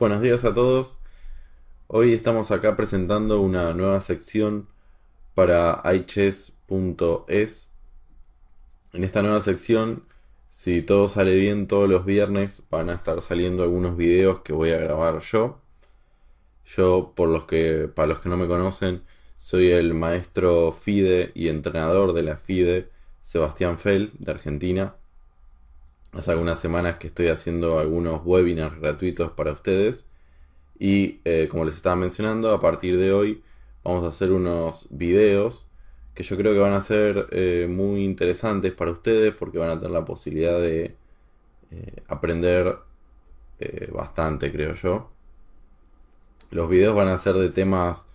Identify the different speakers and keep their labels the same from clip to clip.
Speaker 1: Buenos días a todos. Hoy estamos acá presentando una nueva sección para iChess.es. En esta nueva sección, si todo sale bien, todos los viernes van a estar saliendo algunos videos que voy a grabar yo. Para los que no me conocen, soy el maestro FIDE y entrenador de la FIDE, Sebastián Fell, de Argentina. Hace algunas semanas que estoy haciendo algunos webinars gratuitos para ustedes. Y como les estaba mencionando, a partir de hoy vamos a hacer unos videos que yo creo que van a ser muy interesantes para ustedes porque van a tener la posibilidad de aprender bastante, creo yo. Los videos van a ser de temas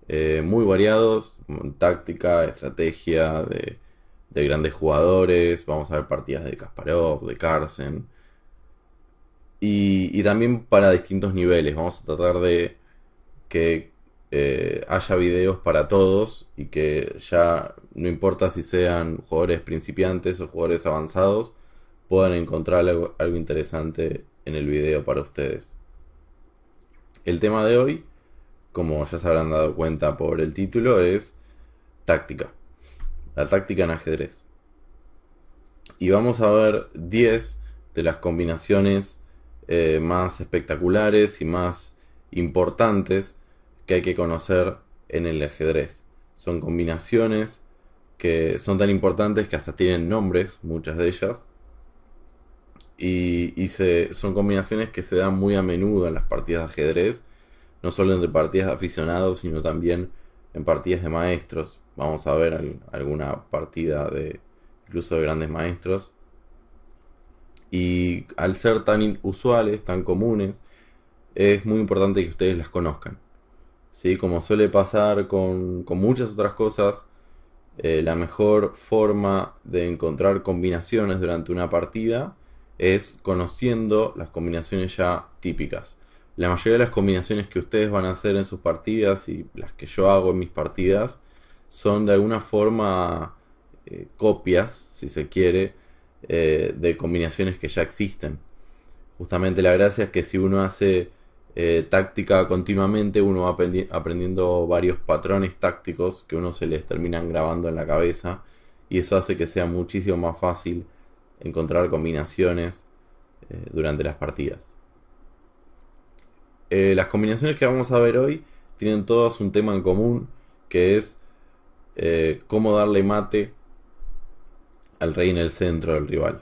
Speaker 1: muy variados, táctica, estrategia, de grandes jugadores. Vamos a ver partidas de Kasparov, de Carlsen, y también para distintos niveles. Vamos a tratar de que haya videos para todos y que ya no importa si sean jugadores principiantes o jugadores avanzados, puedan encontrar algo interesante en el video para ustedes. El tema de hoy, como ya se habrán dado cuenta por el título, es táctica. La táctica en ajedrez. Y vamos a ver 10 de las combinaciones más espectaculares y más importantes que hay que conocer en el ajedrez. Son combinaciones que son tan importantes que hasta tienen nombres, muchas de ellas. Son combinaciones que se dan muy a menudo en las partidas de ajedrez, no solo entre partidas de aficionados, sino también en partidas de maestros. Vamos a ver alguna partida incluso de grandes maestros. Y al ser tan usuales, tan comunes, es muy importante que ustedes las conozcan. ¿Sí? Como suele pasar con muchas otras cosas, la mejor forma de encontrar combinaciones durante una partida es conociendo las combinaciones ya típicas. La mayoría de las combinaciones que ustedes van a hacer en sus partidas y las que yo hago en mis partidas son de alguna forma copias, si se quiere, de combinaciones que ya existen. Justamente la gracia es que si uno hace táctica continuamente, uno va aprendiendo varios patrones tácticos que uno se les terminan grabando en la cabeza, y eso hace que sea muchísimo más fácil encontrar combinaciones durante las partidas. Las combinaciones que vamos a ver hoy tienen todas un tema en común, que es cómo darle mate al rey en el centro del rival.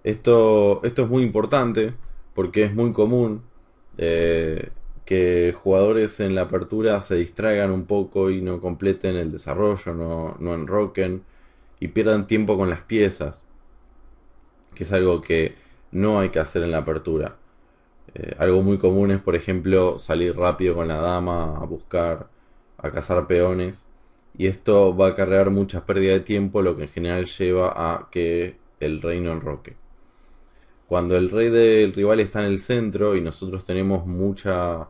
Speaker 1: Esto es muy importante porque es muy común que jugadores en la apertura se distraigan un poco y no completen el desarrollo, no enroquen y pierdan tiempo con las piezas, que es algo que no hay que hacer en la apertura. Algo muy común es, por ejemplo, salir rápido con la dama a cazar peones, y esto va a acarrear mucha pérdida de tiempo, lo que en general lleva a que el rey no enroque. Cuando el rey del rival está en el centro y nosotros tenemos mucha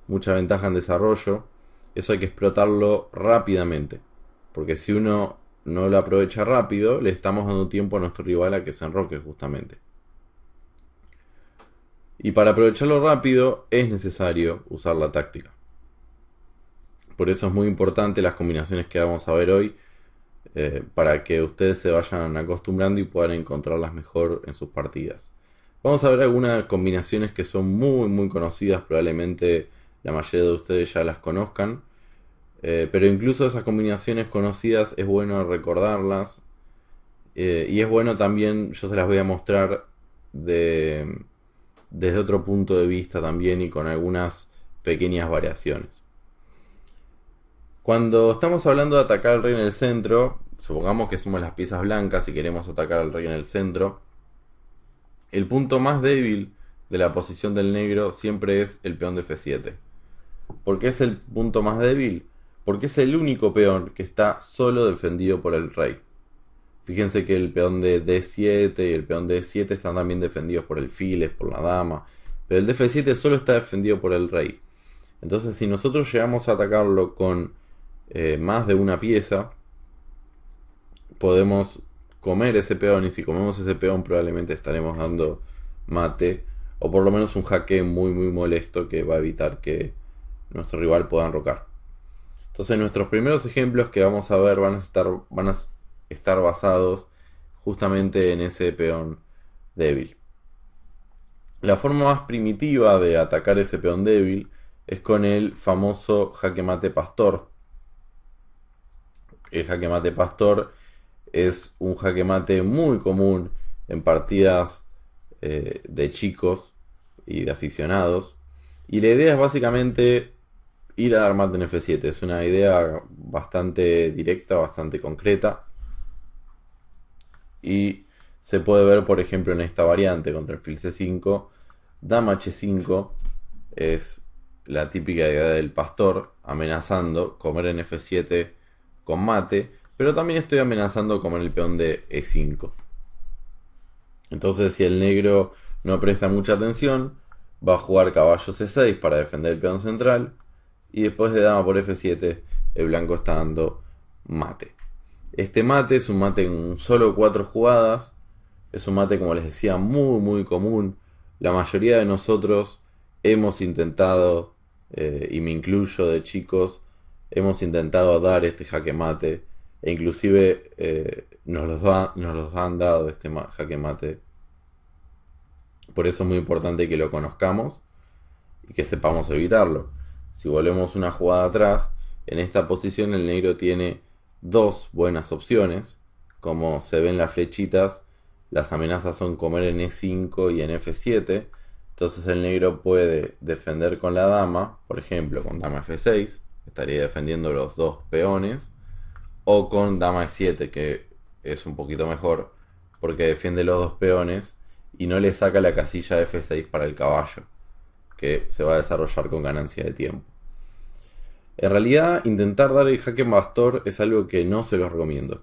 Speaker 1: ventaja en desarrollo, eso hay que explotarlo rápidamente. Porque si uno no lo aprovecha rápido, le estamos dando tiempo a nuestro rival a que se enroque justamente. Y para aprovecharlo rápido es necesario usar la táctica. Por eso es muy importante las combinaciones que vamos a ver hoy, para que ustedes se vayan acostumbrando y puedan encontrarlas mejor en sus partidas. Vamos a ver algunas combinaciones que son muy conocidas, probablemente la mayoría de ustedes ya las conozcan, pero incluso esas combinaciones conocidas es bueno recordarlas, y es bueno también, yo se las voy a mostrar desde otro punto de vista también y con algunas pequeñas variaciones. Cuando estamos hablando de atacar al rey en el centro, supongamos que somos las piezas blancas y queremos atacar al rey en el centro, el punto más débil de la posición del negro siempre es el peón de F7. ¿Por qué es el punto más débil? Porque es el único peón que está solo defendido por el rey. Fíjense que el peón de D7 y el peón de E7 están también defendidos por el files, por la dama, pero el de F7 solo está defendido por el rey. Entonces, si nosotros llegamos a atacarlo con más de una pieza, podemos comer ese peón, y si comemos ese peón probablemente estaremos dando mate o por lo menos un jaque muy molesto que va a evitar que nuestro rival pueda enrocar. Entonces nuestros primeros ejemplos que vamos a ver van a estar basados justamente en ese peón débil. La forma más primitiva de atacar ese peón débil es con el famoso jaque mate pastor. El jaque mate pastor es un jaque mate muy común en partidas de chicos y de aficionados. Y la idea es básicamente ir a dar mate en F7. Es una idea bastante directa, bastante concreta. Y se puede ver, por ejemplo, en esta variante contra el fil C5. Dama H5 es la típica idea del pastor, amenazando comer en F7 con mate, pero también estoy amenazando comer el peón de E5. Entonces, si el negro no presta mucha atención, va a jugar caballo C6 para defender el peón central, y después de dama por F7, el blanco está dando mate. Este mate es un mate en solo 4 jugadas, es un mate, como les decía, muy común. La mayoría de nosotros hemos intentado, y me incluyo de chicos, hemos intentado dar este jaque mate, e inclusive nos los han dado este jaque mate. Por eso es muy importante que lo conozcamos y que sepamos evitarlo. Si volvemos una jugada atrás, en esta posición el negro tiene dos buenas opciones. Como se ven las flechitas, las amenazas son comer en E5 y en F7. Entonces el negro puede defender con la dama, por ejemplo con dama F6, estaría defendiendo los dos peones, o con dama E7, que es un poquito mejor porque defiende los dos peones y no le saca la casilla F6 para el caballo, que se va a desarrollar con ganancia de tiempo. En realidad, intentar dar el jaque pastor es algo que no se los recomiendo.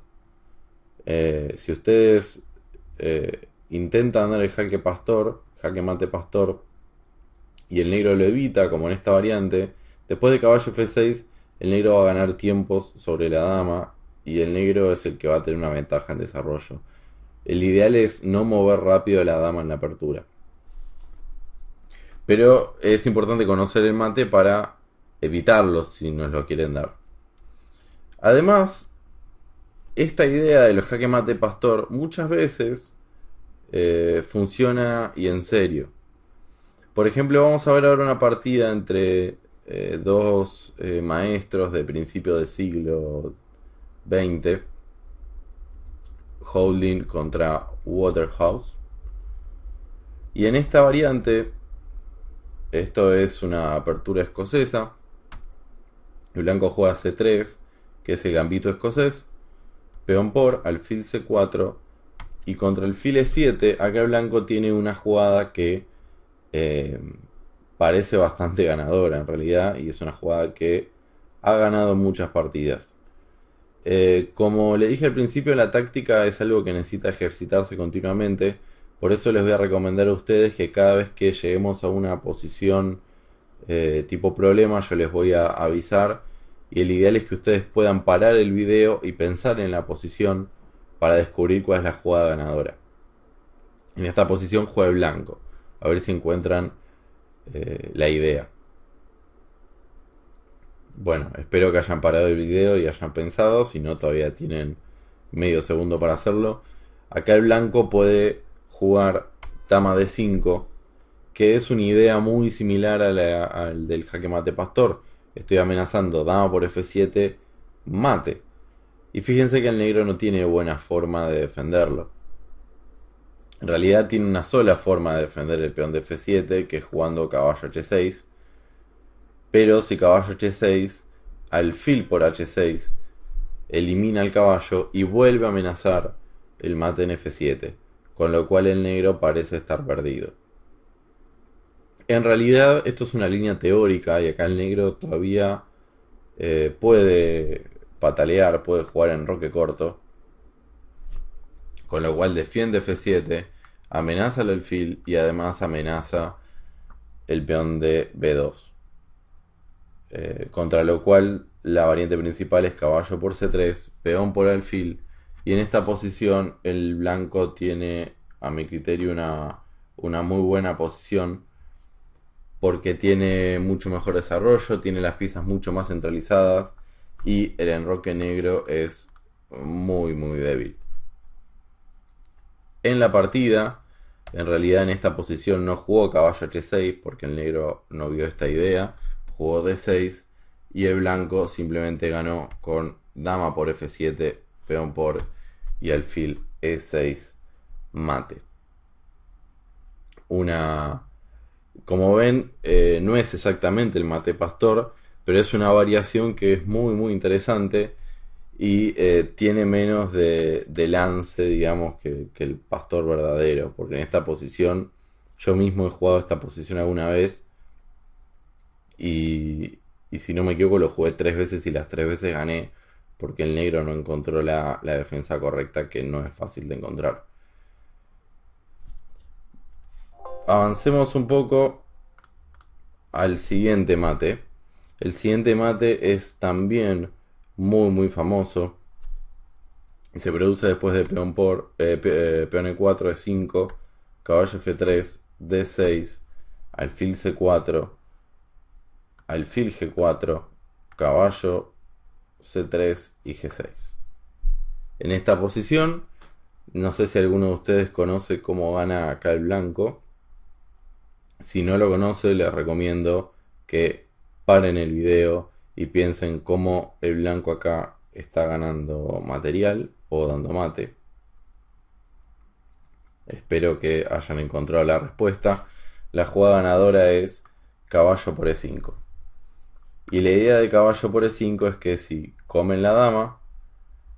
Speaker 1: Si ustedes intentan dar el jaque pastor, jaque mate pastor, y el negro lo evita, como en esta variante, después de caballo F6, el negro va a ganar tiempos sobre la dama, y el negro es el que va a tener una ventaja en desarrollo. El ideal es no mover rápido a la dama en la apertura. Pero es importante conocer el mate para evitarlo si nos lo quieren dar. Además, esta idea de los jaque mate pastor muchas veces funciona y en serio. Por ejemplo, vamos a ver ahora una partida entre dos maestros de principio del siglo XX, Houghton contra Waterhouse. Y en esta variante, esto es una apertura escocesa. El blanco juega C3, que es el gambito escocés. Peón por, alfil C4. Y contra el fil E7, acá el blanco tiene una jugada que parece bastante ganadora en realidad. Y es una jugada que ha ganado muchas partidas. Como le dije al principio, la táctica es algo que necesita ejercitarse continuamente. Por eso les voy a recomendar a ustedes que cada vez que lleguemos a una posición tipo problema, yo les voy a avisar. Y el ideal es que ustedes puedan parar el video y pensar en la posición para descubrir cuál es la jugada ganadora. En esta posición juega el blanco. A ver si encuentran la idea. Bueno, espero que hayan parado el video y hayan pensado. Si no, todavía tienen medio segundo para hacerlo. Acá el blanco puede jugar dama D5, que es una idea muy similar al del jaque mate pastor. Estoy amenazando dama por F7, mate. Y fíjense que el negro no tiene buena forma de defenderlo. En realidad tiene una sola forma de defender el peón de F7, que es jugando caballo H6. Pero si caballo H6, alfil por H6, elimina el caballo y vuelve a amenazar el mate en F7, con lo cual el negro parece estar perdido. En realidad esto es una línea teórica y acá el negro todavía puede patalear, puede jugar en roque corto, con lo cual defiende F7, amenaza el alfil y además amenaza el peón de B2. Contra lo cual la variante principal es caballo por C3, peón por alfil, y en esta posición el blanco tiene, a mi criterio, una muy buena posición porque tiene mucho mejor desarrollo, tiene las piezas mucho más centralizadas y el enroque negro es muy débil. En la partida, en realidad en esta posición no jugó caballo h6 porque el negro no vio esta idea, jugó d6 y el blanco simplemente ganó con dama por f7, peón por y alfil e6 mate. Como ven, no es exactamente el mate pastor, pero es una variación que es muy interesante y tiene menos de lance, digamos, que el pastor verdadero, porque en esta posición, yo mismo he jugado esta posición alguna vez y si no me equivoco lo jugué 3 veces y las 3 veces gané, porque el negro no encontró la defensa correcta, que no es fácil de encontrar. Avancemos un poco al siguiente mate. El siguiente mate es también muy famoso. Y se produce después de peón e4, e5, caballo f3, d6, alfil c4, alfil g4, caballo c3 y g6. En esta posición, no sé si alguno de ustedes conoce cómo gana acá el blanco. Si no lo conoce, les recomiendo que paren el video y piensen cómo el blanco acá está ganando material o dando mate. Espero que hayan encontrado la respuesta. La jugada ganadora es caballo por e5. Y la idea de caballo por e5 es que si comen la dama,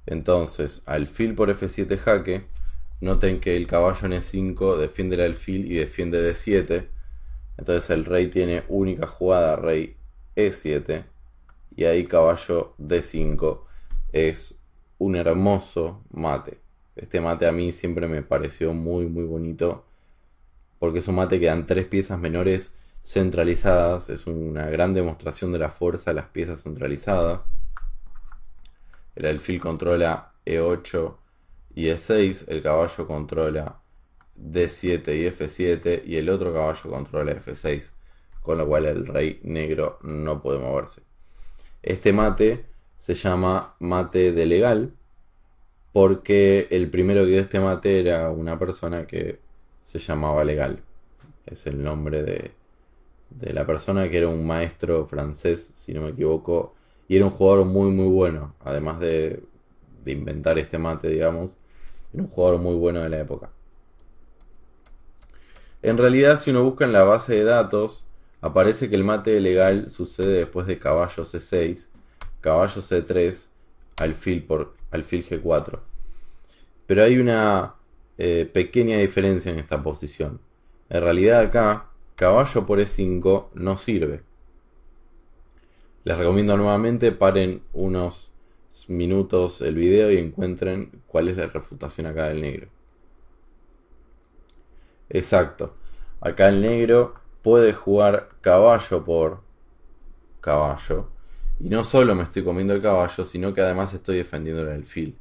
Speaker 1: entonces alfil por f7 jaque. Noten que el caballo en e5 defiende el alfil y defiende d7. Entonces el rey tiene única jugada, rey e7. Y ahí caballo d5 es un hermoso mate. Este mate a mí siempre me pareció muy bonito, porque es un mate que dan 3 piezas menores centralizadas. Es una gran demostración de la fuerza de las piezas centralizadas. El alfil controla e8 y e6. El caballo controla d7 y f7. Y el otro caballo controla f6. Con lo cual el rey negro no puede moverse. Este mate se llama mate de legal, porque el primero que dio este mate era una persona que se llamaba Legal. Es el nombre de la persona, que era un maestro francés, si no me equivoco, y era un jugador muy bueno, además de inventar este mate, digamos, era un jugador muy bueno de la época. En realidad, si uno busca en la base de datos, aparece que el mate legal sucede después de caballo c6, caballo c3, alfil g4. Pero hay una pequeña diferencia en esta posición. En realidad acá, caballo por e5 no sirve. Les recomiendo nuevamente paren unos minutos el video y encuentren cuál es la refutación acá del negro. Exacto. Acá el negro puede jugar caballo por caballo. Y no solo me estoy comiendo el caballo, sino que además estoy defendiendo el alfil.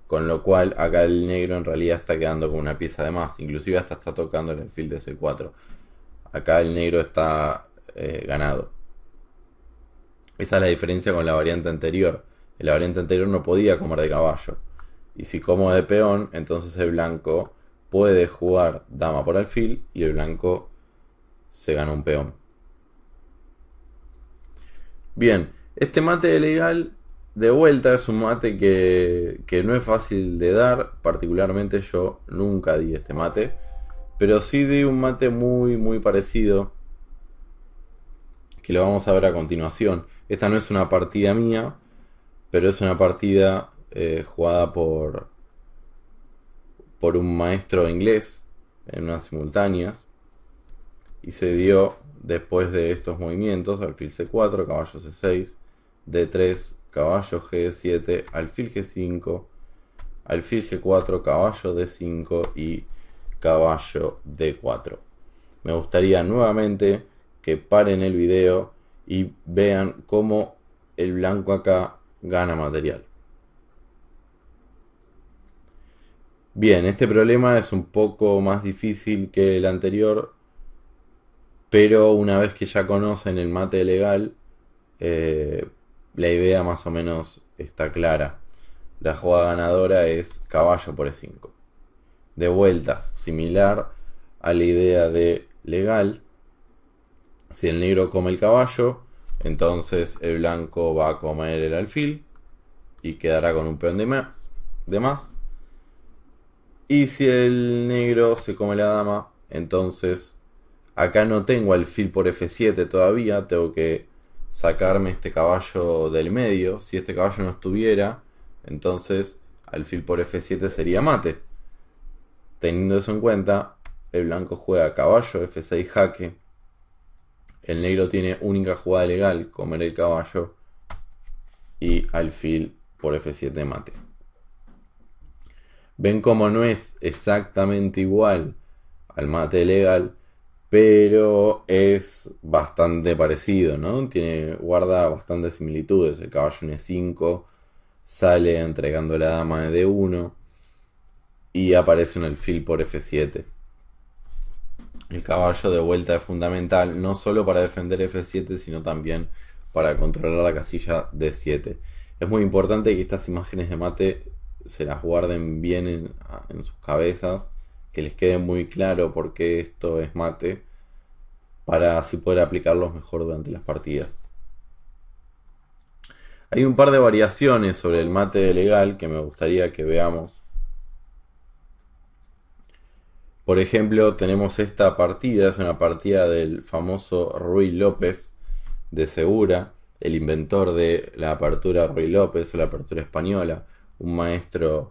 Speaker 1: Con lo cual acá el negro en realidad está quedando con una pieza de más. Inclusive hasta está tocando el alfil de c4. Acá el negro está ganado. Esa es la diferencia con la variante anterior. En la variante anterior no podía comer de caballo. Y si como de peón, entonces el blanco puede jugar dama por alfil y el blanco se gana un peón. Bien, este mate legal de vuelta es un mate que no es fácil de dar. Particularmente yo nunca di este mate, pero sí di un mate muy parecido, que lo vamos a ver a continuación. Esta no es una partida mía, pero es una partida jugada por un maestro inglés en unas simultáneas, y se dio después de estos movimientos: alfil c4, caballo c6, d3, caballo g7, alfil g5, alfil g4, caballo d5 y caballo d4. Me gustaría nuevamente que paren el video y vean cómo el blanco acá gana material. Bien, este problema es un poco más difícil que el anterior, pero una vez que ya conocen el mate legal, eh, la idea más o menos está clara. La jugada ganadora es caballo por E5. De vuelta, similar a la idea de legal, si el negro come el caballo, entonces el blanco va a comer el alfil y quedará con un peón de más. Y si el negro se come la dama, entonces acá no tengo alfil por F7 todavía, tengo que sacarme este caballo del medio. Si este caballo no estuviera, entonces alfil por F7 sería mate. Teniendo eso en cuenta, el blanco juega caballo F6 jaque. El negro tiene única jugada legal, comer el caballo, y alfil por F7 mate. Ven como no es exactamente igual al mate legal, pero es bastante parecido, ¿no? Guarda bastantes similitudes. El caballo en E5 sale entregando la dama de D1 y aparece un alfil por F7. El caballo de vuelta es fundamental no solo para defender F7, sino también para controlar la casilla D7. Es muy importante que estas imágenes de mate se las guarden bien en sus cabezas, que les quede muy claro por qué esto es mate, para así poder aplicarlos mejor durante las partidas. Hay un par de variaciones sobre el mate legal que me gustaría que veamos. Por ejemplo, tenemos esta partida, es una partida del famoso Ruy López de Segura, el inventor de la apertura Ruy López o la apertura española, un maestro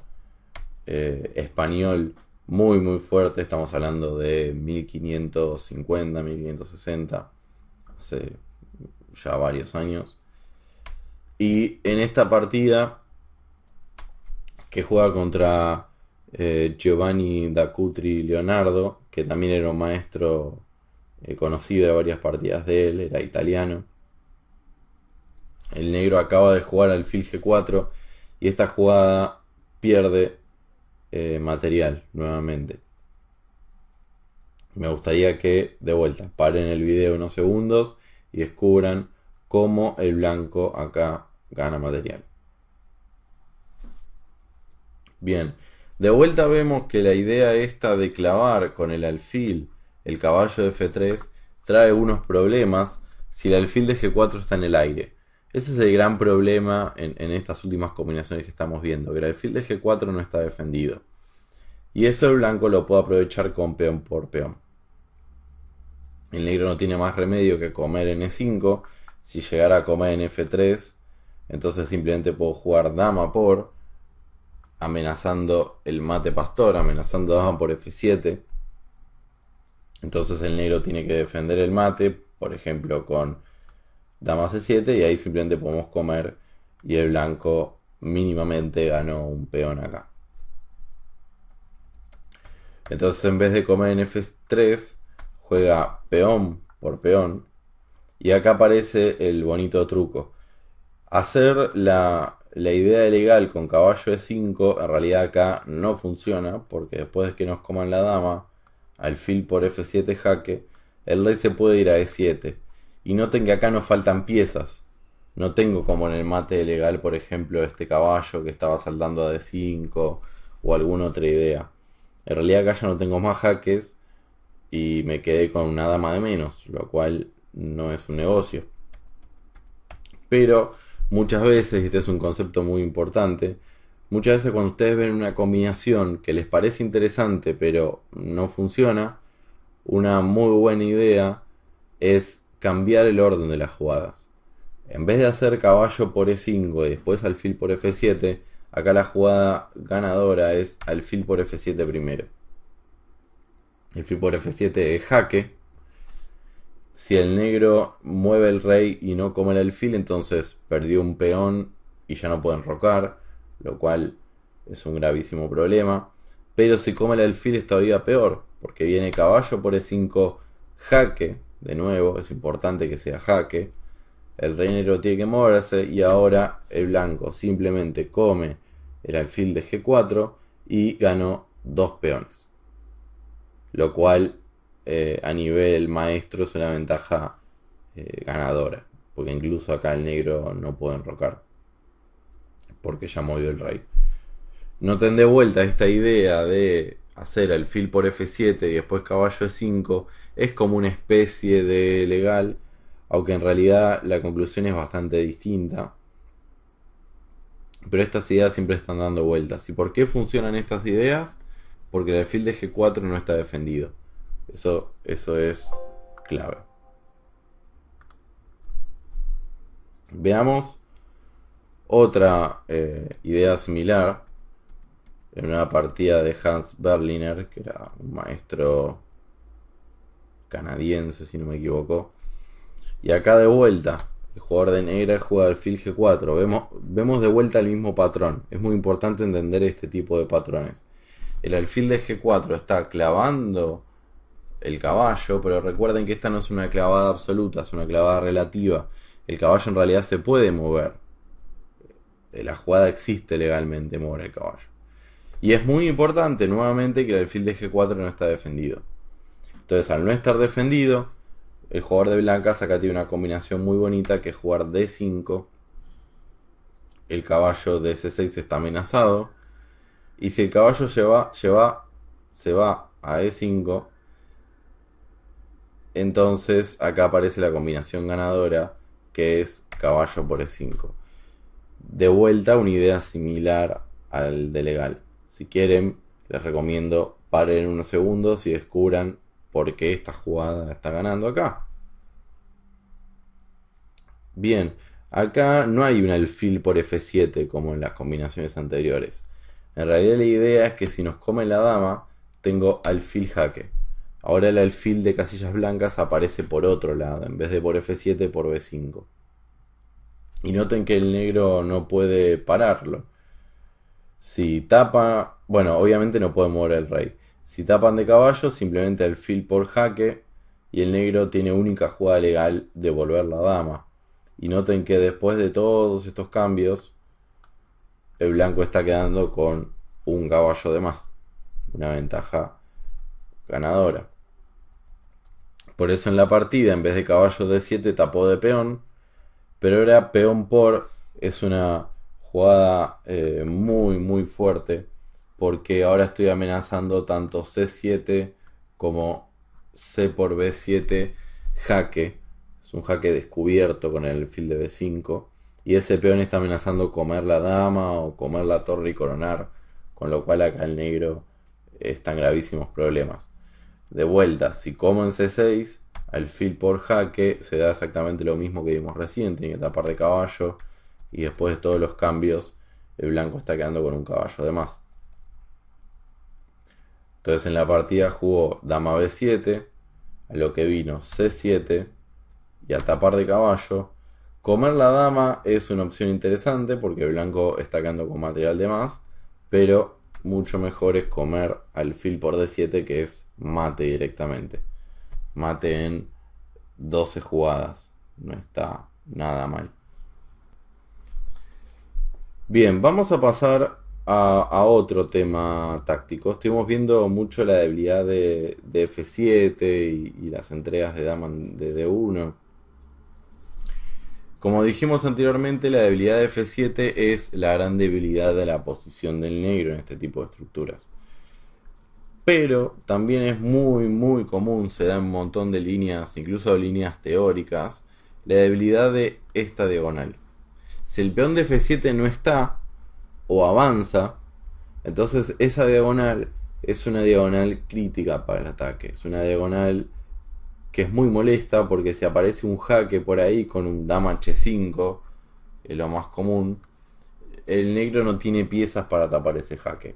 Speaker 1: español muy muy fuerte. Estamos hablando de 1550, 1560, hace ya varios años. Y en esta partida, que juega contra Giovanni da Cutri Leonardo, que también era un maestro conocido de varias partidas de él, era italiano. El negro acaba de jugar alfil G4 y esta jugada pierde material nuevamente. Me gustaría que de vuelta paren el video unos segundos y descubran cómo el blanco acá gana material. Bien, de vuelta vemos que la idea esta de clavar con el alfil el caballo de F3 trae unos problemas si el alfil de G4 está en el aire. Ese es el gran problema en estas últimas combinaciones que estamos viendo, que el alfil de G4 no está defendido. Y eso el blanco lo puede aprovechar con peón por peón. El negro no tiene más remedio que comer en E5. Si llegara a comer en F3, entonces simplemente puedo jugar dama por, amenazando el mate pastor, amenazando dama por F7. Entonces el negro tiene que defender el mate, por ejemplo con dama C7, y ahí simplemente podemos comer y el blanco mínimamente ganó un peón acá. Entonces en vez de comer en F3, juega peón por peón. Y acá aparece el bonito truco. Hacer la idea legal con caballo E5, en realidad acá no funciona, porque después de que nos coman la dama, alfil por F7 jaque, el rey se puede ir a E7. Y noten que acá nos faltan piezas. No tengo como en el mate legal, por ejemplo, este caballo que estaba saltando a D5 o alguna otra idea. En realidad acá ya no tengo más jaques y me quedé con una dama de menos, lo cual no es un negocio. Pero muchas veces, y este es un concepto muy importante, muchas veces cuando ustedes ven una combinación que les parece interesante pero no funciona, una muy buena idea es cambiar el orden de las jugadas. En vez de hacer caballo por E5 y después alfil por F7, acá la jugada ganadora es alfil por F7 primero. Alfil por F7 es jaque. Si el negro mueve el rey y no come el alfil, entonces perdió un peón y ya no puede enrocar, lo cual es un gravísimo problema. Pero si come el alfil es todavía peor, porque viene caballo por E5 jaque. De nuevo, es importante que sea jaque. El rey negro tiene que moverse y ahora el blanco simplemente come el alfil de G4 y ganó dos peones. Lo cual a nivel maestro es una ventaja ganadora. Porque incluso acá el negro no puede enrocar. Porque ya movió el rey. Noten de vuelta esta idea de hacer alfil por F7 y después caballo E5. Es como una especie de legal. Aunque en realidad la conclusión es bastante distinta. Pero estas ideas siempre están dando vueltas. ¿Y por qué funcionan estas ideas? Porque el alfil de G4 no está defendido. Eso es clave. Veamos otra idea similar en una partida de Hans Berliner, que era un maestro canadiense, si no me equivoco. Y acá de vuelta, el jugador de negra juega alfil G4. Vemos de vuelta el mismo patrón. Es muy importante entender este tipo de patrones. El alfil de G4 está clavando el caballo, pero recuerden que esta no es una clavada absoluta, es una clavada relativa. El caballo en realidad se puede mover. La jugada existe legalmente, mover el caballo. Y es muy importante nuevamente que el alfil de G4 no está defendido. Entonces, al no estar defendido, el jugador de blancas acá tiene una combinación muy bonita, que es jugar D5. El caballo de C6 está amenazado. Y si el caballo se va a E5, entonces acá aparece la combinación ganadora, que es caballo por E5. De vuelta, una idea similar al de legal. Si quieren, les recomiendo paren unos segundos y descubran por qué esta jugada está ganando acá. Bien, acá no hay un alfil por F7 como en las combinaciones anteriores. En realidad la idea es que si nos come la dama, tengo alfil jaque. Ahora el alfil de casillas blancas aparece por otro lado, en vez de por F7, por B5. Y noten que el negro no puede pararlo. Si tapa, bueno, obviamente no puede mover el rey. Si tapan de caballo, simplemente alfil por jaque, y el negro tiene única jugada legal de volver la dama. Y noten que después de todos estos cambios, el blanco está quedando con un caballo de más. Una ventaja ganadora. Por eso en la partida, en vez de caballo D7, tapó de peón. Pero ahora peón por es una jugada muy muy fuerte. Porque ahora estoy amenazando tanto C7 como C por B7 jaque. Es un jaque descubierto con el alfil de B5. Y ese peón está amenazando comer la dama o comer la torre y coronar. Con lo cual acá el negro está en gravísimos problemas. De vuelta, si como en C6, alfil por jaque, se da exactamente lo mismo que vimos recién. Tiene que tapar de caballo. Y después de todos los cambios, el blanco está quedando con un caballo de más. Entonces en la partida jugó dama B7, a lo que vino C7 y a tapar de caballo. Comer la dama es una opción interesante porque el blanco está quedando con material de más, pero mucho mejor es comer alfil por D7, que es mate directamente. Mate en 12 jugadas, no está nada mal. Bien, vamos a pasar a otro tema táctico. Estuvimos viendo mucho la debilidad de F7 y las entregas de dama de D1. Como dijimos anteriormente, la debilidad de F7 es la gran debilidad de la posición del negro en este tipo de estructuras. Pero también es muy muy común, se da en un montón de líneas, incluso líneas teóricas, la debilidad de esta diagonal. Si el peón de F7 no está o avanza, entonces esa diagonal es una diagonal crítica para el ataque. Es una diagonal que es muy molesta porque si aparece un jaque por ahí con un dama H5, es lo más común, el negro no tiene piezas para tapar ese jaque.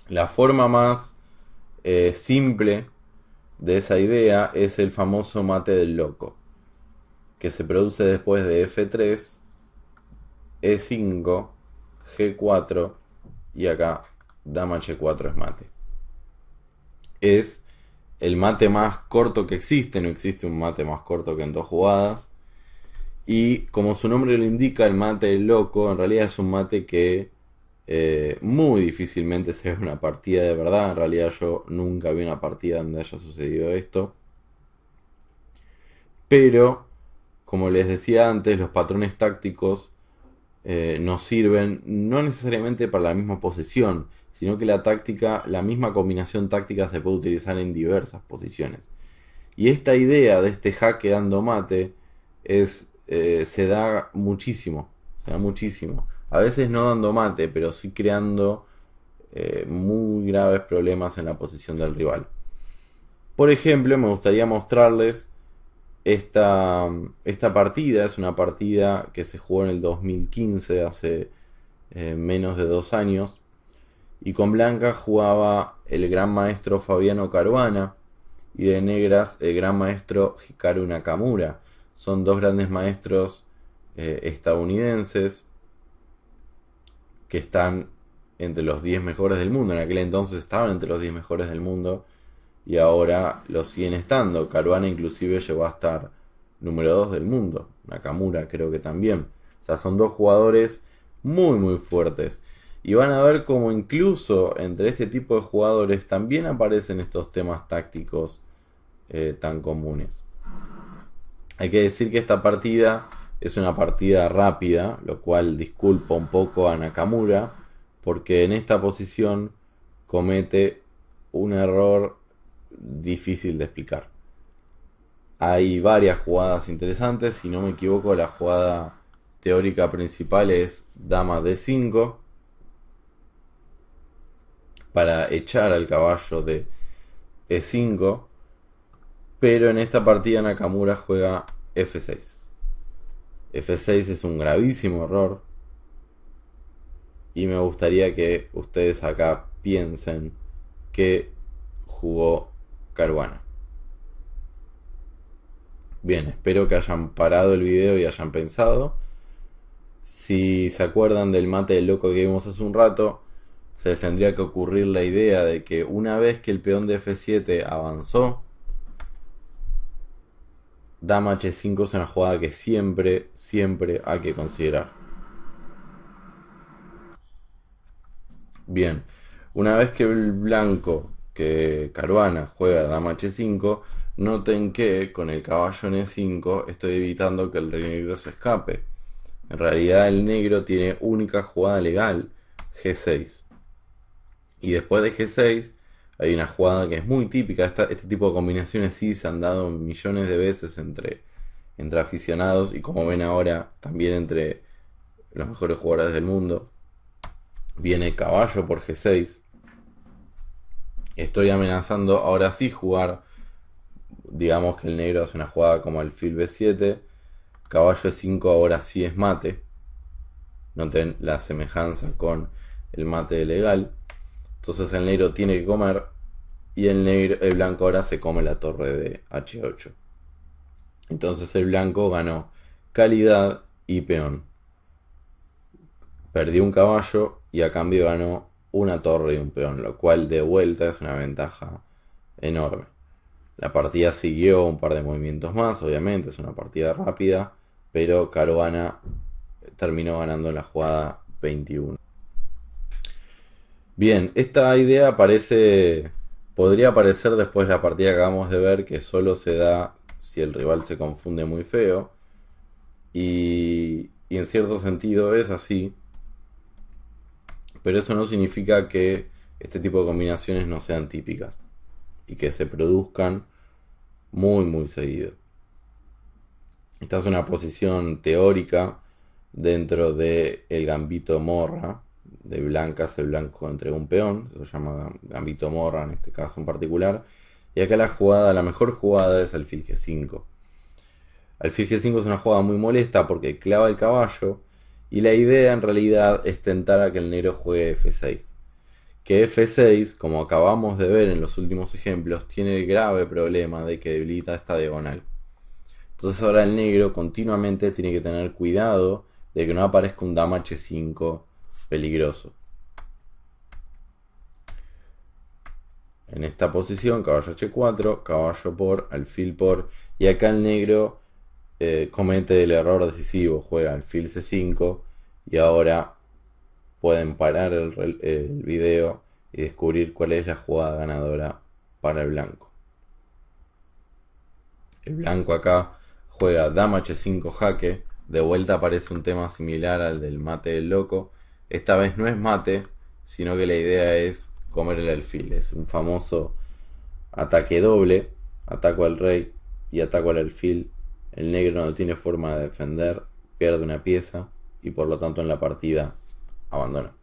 Speaker 1: La forma más simple de esa idea es el famoso mate del loco, que se produce después de F3, E5, G4 y acá dama H4 es mate. Es el mate más corto que existe, no existe un mate más corto que en 2 jugadas. Y como su nombre lo indica, el mate del loco en realidad es un mate que Muy difícilmente se ve una partida de verdad. En realidad yo nunca vi una partida donde haya sucedido esto. Pero, como les decía antes, los patrones tácticos nos sirven no necesariamente para la misma posición, sino que la táctica, la misma combinación táctica se puede utilizar en diversas posiciones. Y esta idea de este jaque dando mate se da muchísimo, se da muchísimo. A veces no dando mate, pero sí creando muy graves problemas en la posición del rival. Por ejemplo, me gustaría mostrarles esta partida. Es una partida que se jugó en el 2015, hace menos de 2 años. Y con blanca jugaba el gran maestro Fabiano Caruana y de negras el gran maestro Hikaru Nakamura. Son dos grandes maestros estadounidenses que están entre los 10 mejores del mundo. En aquel entonces estaban entre los 10 mejores del mundo y ahora lo siguen estando. Caruana inclusive llegó a estar número 2 del mundo. Nakamura creo que también. O sea, son dos jugadores muy muy fuertes. Y van a ver como incluso entre este tipo de jugadores también aparecen estos temas tácticos tan comunes. Hay que decir que esta partida es una partida rápida, lo cual disculpa un poco a Nakamura, porque en esta posición comete un error difícil de explicar. Hay varias jugadas interesantes, si no me equivoco la jugada teórica principal es dama d5 para echar al caballo de e5, pero en esta partida Nakamura juega f6. F6 es un gravísimo error y me gustaría que ustedes acá piensen que jugó Caruana. Bien, espero que hayan parado el video y hayan pensado. Si se acuerdan del mate del loco que vimos hace un rato, se les tendría que ocurrir la idea de que una vez que el peón de F7 avanzó, dama H5 es una jugada que siempre hay que considerar. Bien, una vez que el blanco, que Caruana, juega dama H5, noten que con el caballo en E5 estoy evitando que el rey negro se escape. En realidad el negro tiene única jugada legal, G6. Y después de G6 hay una jugada que es muy típica. Este tipo de combinaciones sí se han dado millones de veces entre aficionados y como ven ahora también entre los mejores jugadores del mundo. Viene caballo por G6. Estoy amenazando ahora sí jugar. Digamos que el negro hace una jugada como alfil B7. Caballo E5 ahora sí es mate. Noten la semejanza con el mate legal. Entonces el negro tiene que comer. Y el blanco ahora se come la torre de H8. Entonces el blanco ganó calidad y peón. Perdió un caballo y a cambio ganó una torre y un peón, lo cual de vuelta es una ventaja enorme. La partida siguió un par de movimientos más, obviamente, es una partida rápida, pero Caruana terminó ganando la jugada 21. Bien, esta idea podría aparecer después de la partida que acabamos de ver, que solo se da si el rival se confunde muy feo. Y en cierto sentido es así, pero eso no significa que este tipo de combinaciones no sean típicas y que se produzcan muy seguido. Esta es una posición teórica dentro del gambito morra de blancas. El blanco entrega un peón, se llama gambito morra en este caso en particular, y acá la mejor jugada es alfil G5. Alfil G5 es una jugada muy molesta porque clava el caballo y la idea en realidad es tentar a que el negro juegue F6. Que F6, como acabamos de ver en los últimos ejemplos, tiene el grave problema de que debilita esta diagonal. Entonces ahora el negro continuamente tiene que tener cuidado de que no aparezca un dama H5 peligroso. En esta posición, caballo H4, caballo por, alfil por, y acá el negro comete el error decisivo, juega alfil C5 y ahora pueden parar el video y descubrir cuál es la jugada ganadora para el blanco. El blanco acá juega dama h5 jaque. De vuelta aparece un tema similar al del mate del loco. Esta vez no es mate, sino que la idea es comer el alfil. Es un famoso ataque doble. Ataco al rey y ataco al alfil. El negro no tiene forma de defender, pierde una pieza y por lo tanto en la partida abandona.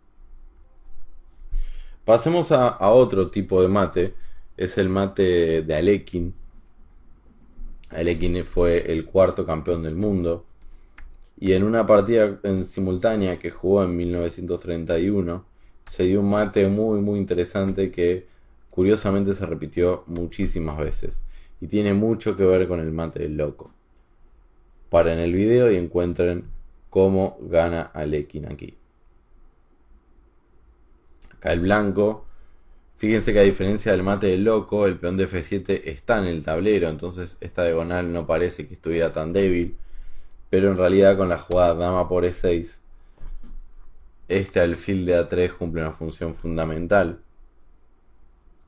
Speaker 1: Pasemos a otro tipo de mate. Es el mate de Alekhine. Alekhine fue el cuarto campeón del mundo. Y en una partida en simultánea que jugó en 1931, se dio un mate muy interesante que curiosamente se repitió muchísimas veces. Y tiene mucho que ver con el mate del loco. Paren el video y encuentren cómo gana Alekhine aquí. Acá el blanco. Fíjense que a diferencia del mate del loco, el peón de F7 está en el tablero, entonces esta diagonal no parece que estuviera tan débil. Pero en realidad con la jugada dama por E6, este alfil de A3 cumple una función fundamental.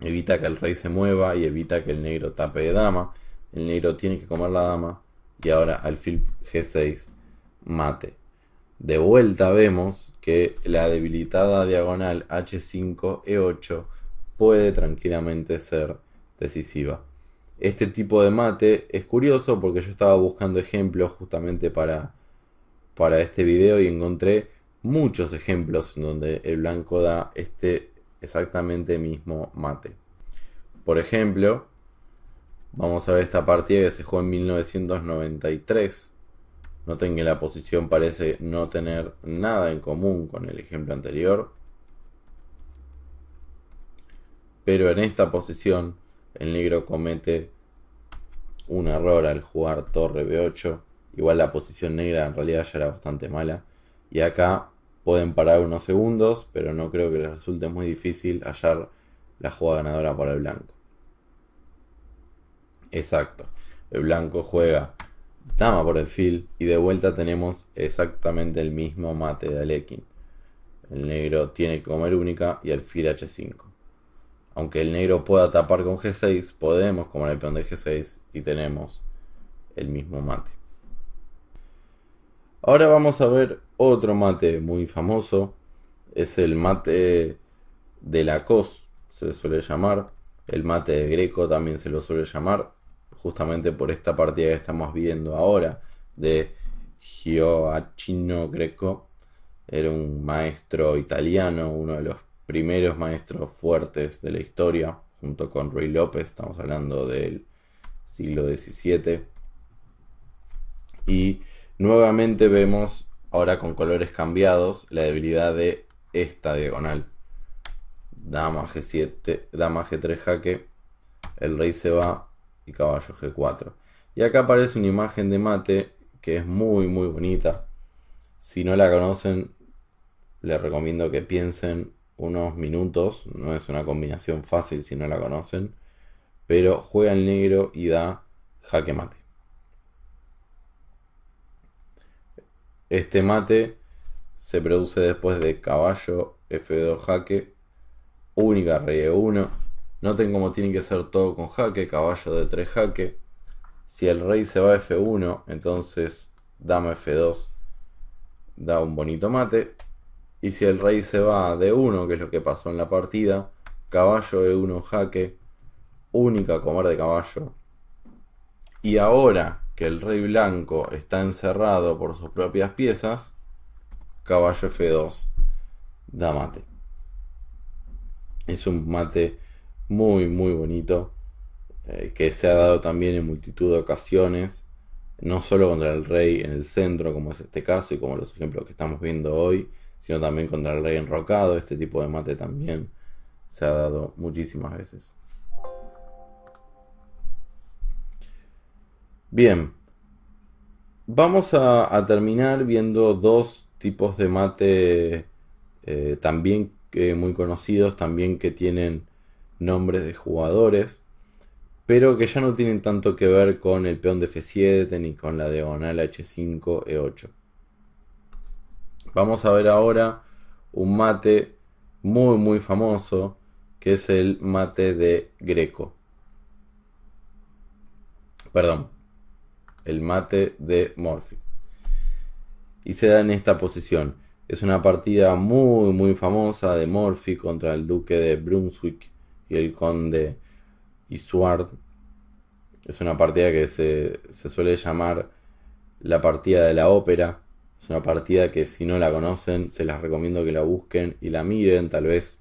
Speaker 1: Evita que el rey se mueva y evita que el negro tape de dama. El negro tiene que comer la dama y ahora alfil G6 mate. De vuelta vemos que la debilitada diagonal H5 E8 puede tranquilamente ser decisiva. Este tipo de mate es curioso porque yo estaba buscando ejemplos justamente para este video y encontré muchos ejemplos en donde el blanco da este exactamente mismo mate. Por ejemplo, vamos a ver esta partida que se jugó en 1993. Noten que la posición parece no tener nada en común con el ejemplo anterior. Pero en esta posición el negro comete un error al jugar torre B8. Igual la posición negra en realidad ya era bastante mala. Y acá pueden parar unos segundos, pero no creo que les resulte muy difícil hallar la jugada ganadora para el blanco. Exacto. El blanco juega dama por alfil y de vuelta tenemos exactamente el mismo mate de Alekhine. El negro tiene que comer única y alfil H5. Aunque el negro pueda tapar con G6, podemos comer el peón de G6 y tenemos el mismo mate. Ahora vamos a ver otro mate muy famoso. Es el mate de Lacoste, se suele llamar. El mate de Greco también se lo suele llamar. Justamente por esta partida que estamos viendo ahora de Gioacchino Greco. Era un maestro italiano, uno de los primeros maestros fuertes de la historia, junto con Ruy López. Estamos hablando del siglo XVII. Y nuevamente vemos, ahora con colores cambiados, la debilidad de esta diagonal. Dama G7, dama G3 jaque, el rey se va y caballo G4. Y acá aparece una imagen de mate que es muy bonita. Si no la conocen, les recomiendo que piensen unos minutos. No es una combinación fácil si no la conocen. Pero juega el negro y da jaque mate. Este mate se produce después de caballo F2 jaque, única rey E1. Noten cómo tiene que ser todo con jaque, caballo D3 jaque. Si el rey se va a F1, entonces dama F2 da un bonito mate. Y si el rey se va a D1, que es lo que pasó en la partida, caballo E1 jaque, única comer de caballo. Y ahora que el rey blanco está encerrado por sus propias piezas, caballo F2 da mate. Es un mate muy bonito, que se ha dado también en multitud de ocasiones, no solo contra el rey en el centro, como es este caso y como los ejemplos que estamos viendo hoy, sino también contra el rey enrocado. Este tipo de mate también se ha dado muchísimas veces. Bien, vamos a terminar viendo dos tipos de mate también muy conocidos, también que tienen nombres de jugadores, pero que ya no tienen tanto que ver con el peón de F7 ni con la diagonal H5 E8. Vamos a ver ahora un mate muy muy famoso, que es el mate de Greco. Perdón, el mate de Morphy. Y se da en esta posición. Es una partida muy muy famosa de Morphy contra el duque de Brunswick y el conde Isuard. Es una partida que se suele llamar la partida de la ópera. Es una partida que, si no la conocen, se las recomiendo que la busquen y la miren. Tal vez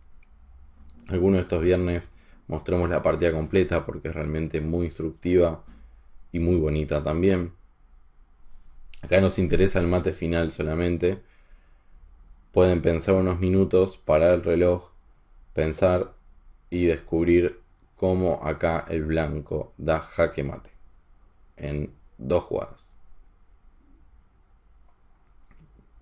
Speaker 1: alguno de estos viernes mostremos la partida completa, porque es realmente muy instructiva y muy bonita también. Acá nos interesa el mate final solamente. Pueden pensar unos minutos, parar el reloj, pensar y descubrir cómo acá el blanco da jaque mate en 2 jugadas.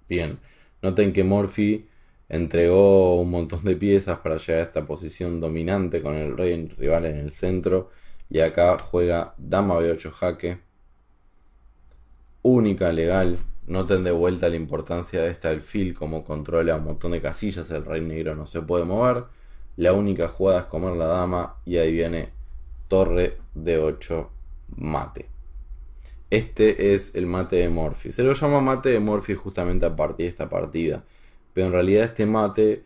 Speaker 1: Bien, noten que Morphy entregó un montón de piezas para llegar a esta posición dominante con el rey rival en el centro, y acá juega dama b8 jaque, única legal. Noten de vuelta la importancia de este alfil, como controla un montón de casillas, el rey negro no se puede mover. La única jugada es comer la dama y ahí viene torre d8 mate. Este es el mate de Morphy. Se lo llama mate de Morphy justamente a partir de esta partida. Pero en realidad este mate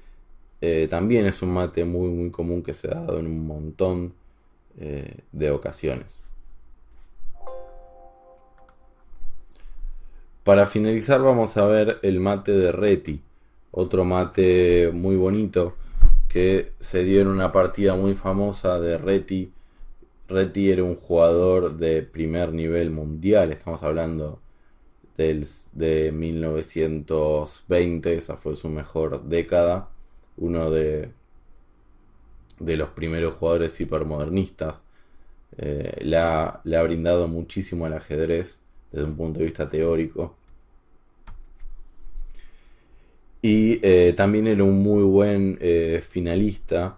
Speaker 1: también es un mate muy muy común, que se ha dado en un montón de ocasiones. Para finalizar vamos a ver el mate de Reti. Otro mate muy bonito que se dio en una partida muy famosa de Reti. Reti era un jugador de primer nivel mundial. Estamos hablando de 1920. Esa fue su mejor década. Uno de los primeros jugadores hipermodernistas. Le ha brindado muchísimo al ajedrez desde un punto de vista teórico. Y también era un muy buen finalista,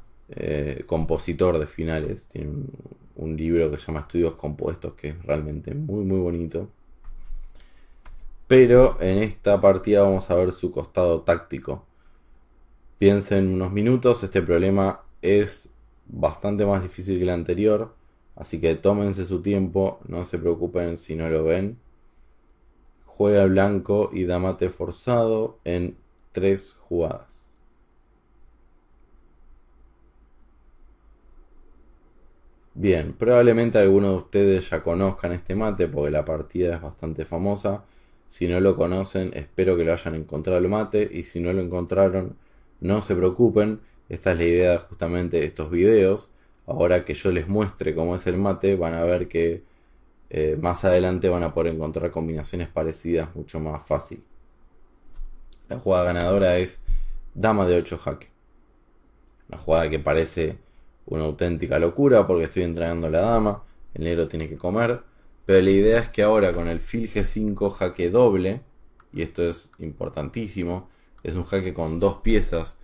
Speaker 1: compositor de finales. Tiene un libro que se llama Estudios Compuestos, que es realmente muy muy bonito. Pero en esta partida vamos a ver su costado táctico. Piensen unos minutos, este problema es bastante más difícil que el anterior, así que tómense su tiempo, no se preocupen si no lo ven. Juega el blanco y da mate forzado en 3 jugadas. Bien, probablemente algunos de ustedes ya conozcan este mate porque la partida es bastante famosa. Si no lo conocen, espero que lo hayan encontrado el mate, y si no lo encontraron, no se preocupen. Esta es la idea justamente de estos videos. Ahora que yo les muestre cómo es el mate, van a ver que más adelante van a poder encontrar combinaciones parecidas mucho más fácil. La jugada ganadora es dama de 8 jaque. Una jugada que parece una auténtica locura porque estoy entregando la dama, el negro tiene que comer. Pero la idea es que ahora con el fil G5 jaque doble, y esto es importantísimo, es un jaque con 2 piezas.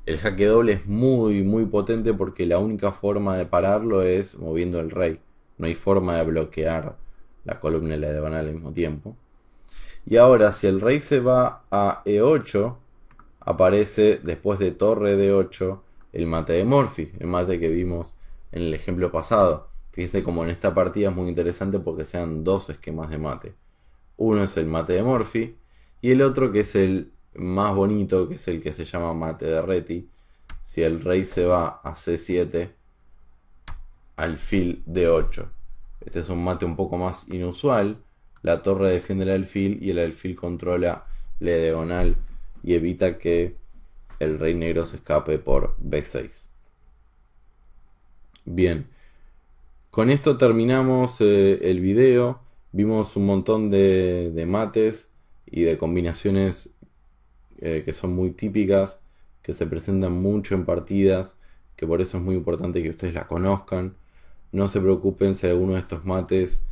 Speaker 1: El jaque doble es muy muy potente porque la única forma de pararlo es moviendo el rey. No hay forma de bloquear la columna y la diagonal al mismo tiempo. Y ahora si el rey se va a E8, aparece después de torre D8 el mate de Morphy, el mate que vimos en el ejemplo pasado. Fíjense como en esta partida es muy interesante porque se dan 2 esquemas de mate. Uno es el mate de Morphy y el otro, que es el más bonito, que es el que se llama mate de Reti. Si el rey se va a C7, alfil D8. Este es un mate un poco más inusual. La torre defiende el alfil y el alfil controla la diagonal y evita que el rey negro se escape por B6. Bien, con esto terminamos el video. Vimos un montón de mates y de combinaciones que son muy típicas, que se presentan mucho en partidas, que por eso es muy importante que ustedes la conozcan. No se preocupen si alguno de estos mates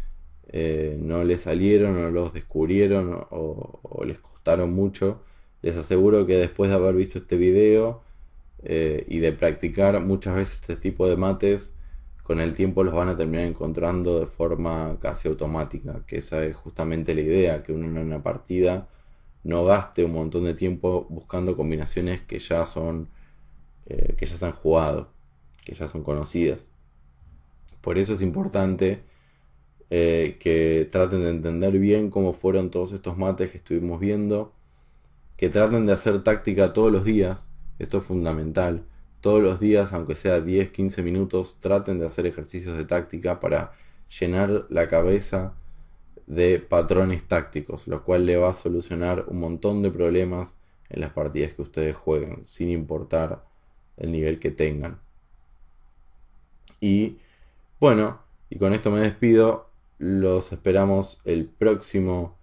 Speaker 1: no les salieron o los descubrieron o les costaron mucho. Les aseguro que después de haber visto este video y de practicar muchas veces este tipo de mates, con el tiempo los van a terminar encontrando de forma casi automática, que esa es justamente la idea, que uno en una partida no gaste un montón de tiempo buscando combinaciones que ya se han jugado, que ya son conocidas. Por eso es importante que traten de entender bien cómo fueron todos estos mates que estuvimos viendo, que traten de hacer táctica todos los días, esto es fundamental, todos los días, aunque sea 10, 15 minutos, traten de hacer ejercicios de táctica para llenar la cabeza de patrones tácticos, lo cual le va a solucionar un montón de problemas en las partidas que ustedes jueguen, sin importar el nivel que tengan. Y bueno, y con esto me despido. Los esperamos el próximo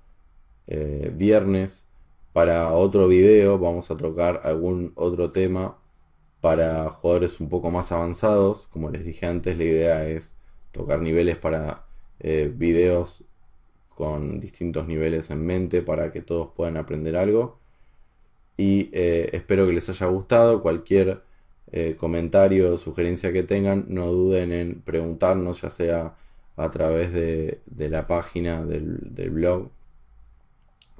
Speaker 1: viernes para otro video. Vamos a tocar algún otro tema para jugadores un poco más avanzados. Como les dije antes, la idea es tocar niveles para videos con distintos niveles en mente para que todos puedan aprender algo. Y espero que les haya gustado. Cualquier comentario o sugerencia que tengan, no duden en preguntarnos, ya sea a través de la página del blog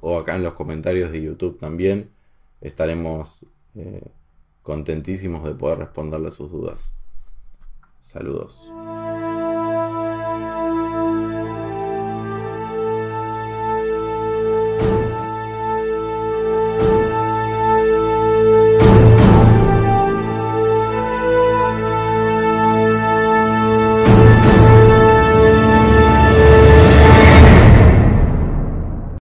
Speaker 1: o acá en los comentarios de YouTube también. Estaremos contentísimos de poder responderle sus dudas. Saludos.